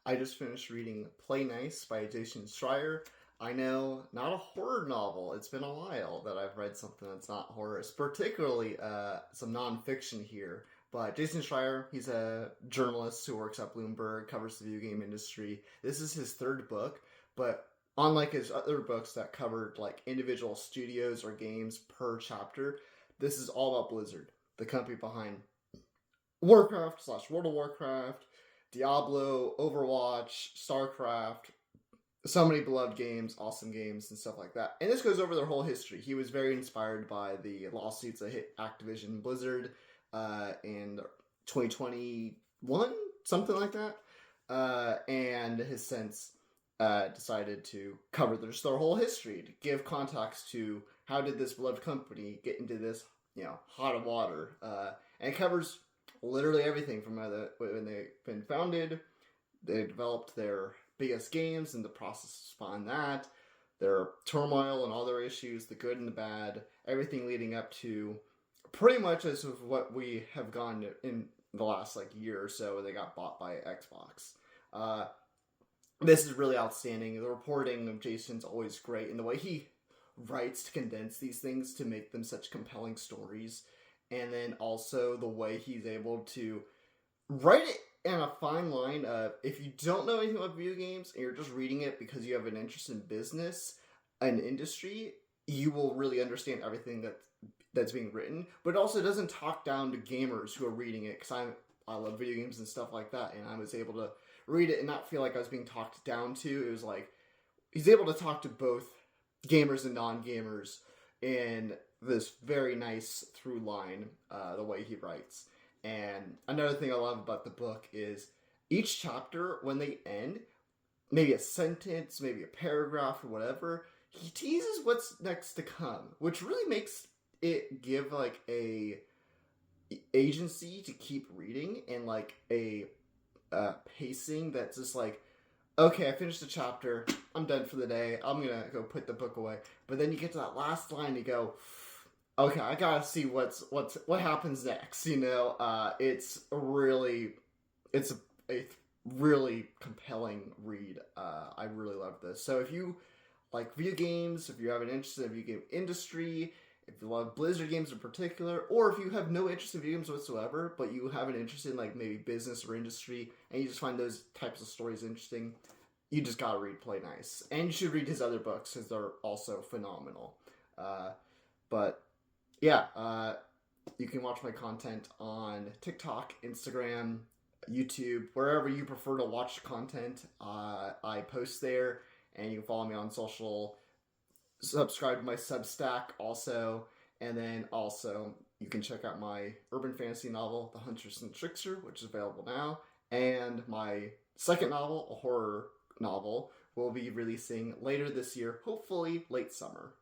I just finished reading Play Nice by Jason Schreier. I know, not a horror novel. It's been a while that I've read something that's not horror. It's particularly some nonfiction here. But Jason Schreier, he's a journalist who works at Bloomberg, covers the video game industry. This is his third book, but unlike his other books that covered like individual studios or games per chapter, this is all about Blizzard, the company behind Warcraft slash World of Warcraft, Diablo, Overwatch, StarCraft, so many beloved games, awesome games, and stuff like that. And this goes over their whole history. He was very inspired by the lawsuits that hit Activision Blizzard in 2021, something like that. And has since decided to cover their whole history, to give context to how did this beloved company get into this, hot water. And it covers literally everything from when they've been founded, they developed their biggest games and the process behind that, their turmoil and all their issues, the good and the bad, everything leading up to pretty much as of what we have gone in the last year or so when they got bought by Xbox. This is really outstanding. The reporting of Jason's always great, and the way he writes to condense these things to make them such compelling stories. And then also the way he's able to write it in a fine line of, if you don't know anything about video games and you're just reading it because you have an interest in business and industry, you will really understand everything that's being written. But it also doesn't talk down to gamers who are reading it, because I love video games and stuff like that, and I was able to read it and not feel like I was being talked down to. It was like, he's able to talk to both gamers and non-gamers in this very nice through line, the way he writes. And another thing I love about the book is each chapter, when they end, maybe a sentence, maybe a paragraph or whatever, he teases what's next to come, which really makes it give a agency to keep reading, and a pacing that's just okay, I finished the chapter, I'm done for the day, I'm gonna go put the book away. But then you get to that last line and you go, okay, I gotta see what happens next. It's a really compelling read. I really love this. So if you like video games, if you have an interest in the video game industry, if you love Blizzard games in particular, or if you have no interest in video games whatsoever, but you have an interest in maybe business or industry, and you just find those types of stories interesting, you just gotta read Play Nice. And you should read his other books, because they're also phenomenal. But yeah, you can watch my content on TikTok, Instagram, YouTube, wherever you prefer to watch content. I post there, and you can follow me on social. Subscribe to my Substack also, and then also you can check out my urban fantasy novel, The Huntress and Trickster, which is available now, and my second novel, a horror novel, will be releasing later this year, hopefully late summer.